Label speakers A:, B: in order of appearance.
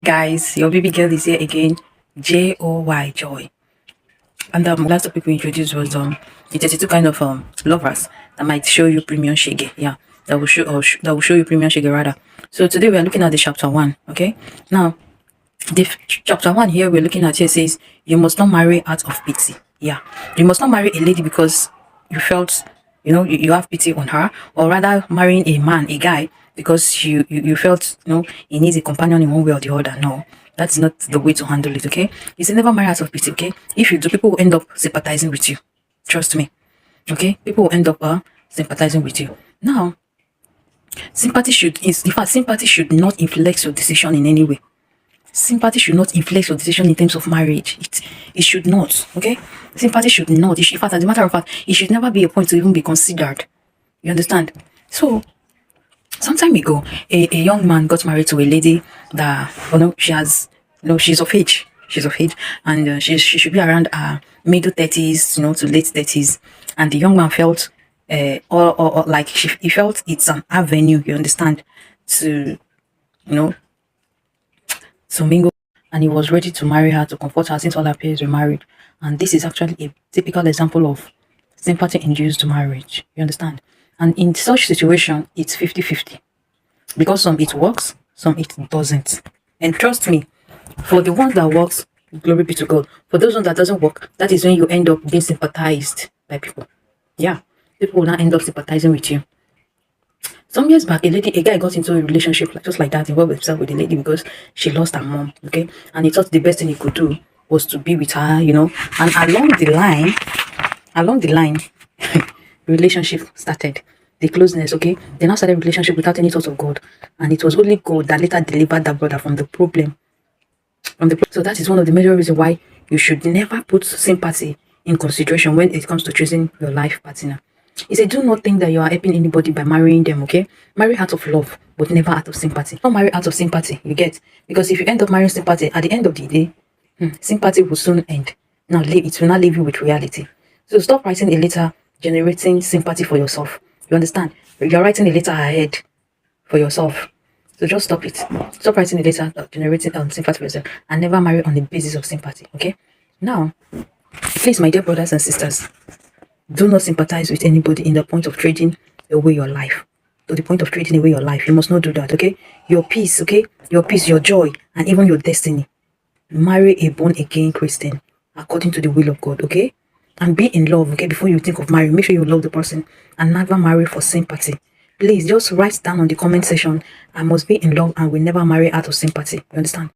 A: Guys, your baby girl is here again. Joy Joy. And last topic we introduced was the 32 kind of lovers that might show you premium shege. Yeah, that will that will show you premium shege rather. So today we are looking at the chapter 1. Okay, now the chapter 1 here we're looking at here says you must not marry out of pity. Yeah, you must not marry a lady because you felt you have pity on her, or rather marrying a man, a guy, because you felt he needs a companion in one way or the other. No, that's not the way to handle it. Okay, you say never marry out of pity. Okay, if you do, people will end up sympathizing with you. Trust me. Okay, people will end up sympathizing with you. Now, sympathy should not influence your decision in any way. Sympathy should not influence your decision in terms of marriage. It should not. Okay, sympathy should not. In fact, as a matter of fact, it should never be a point to even be considered. You understand? So some time ago, a young man got married to a lady that she's of age. She's of age, and she should be around middle 30s, to late 30s. And the young man felt, or like he felt it's an avenue. You understand? To to mingle, and he was ready to marry her, to comfort her since all her peers were married. And this is actually a typical example of sympathy induced marriage. You understand? And in such situation, it's 50-50. Because some it works, some it doesn't. And trust me, for the ones that works, glory be to God. For those ones that doesn't work, that is when you end up being sympathized by people. Yeah, people will not end up sympathizing with you. Some years back, a guy got into a relationship just like that, involved himself with a lady because she lost her mom, okay? And he thought the best thing he could do was to be with her, And along the line, relationship started. The closeness, okay? They now started a relationship without any thought of God. And it was only God that later delivered that brother from the problem. So that is one of the major reasons why you should never put sympathy in consideration when it comes to choosing your life partner. He said, do not think that you are helping anybody by marrying them, okay? Marry out of love, but never out of sympathy. Don't marry out of sympathy, you get? Because if you end up marrying sympathy, at the end of the day, sympathy will soon end. It will not leave you with reality. So stop writing a letter generating sympathy for yourself. You understand? You're writing a letter ahead for yourself. So just stop it. Stop writing a letter generating sympathy for yourself, and never marry on the basis of sympathy, okay? Now, please, my dear brothers and sisters, do not sympathize with anybody in the point of trading away your life. To the point of trading away your life. You must not do that, okay? Your peace, okay? Your peace, your joy, and even your destiny. Marry a born-again Christian according to the will of God, okay? And be in love, okay? Before you think of marrying, make sure you love the person and never marry for sympathy. Please, just write down on the comment section, I must be in love and will never marry out of sympathy. You understand?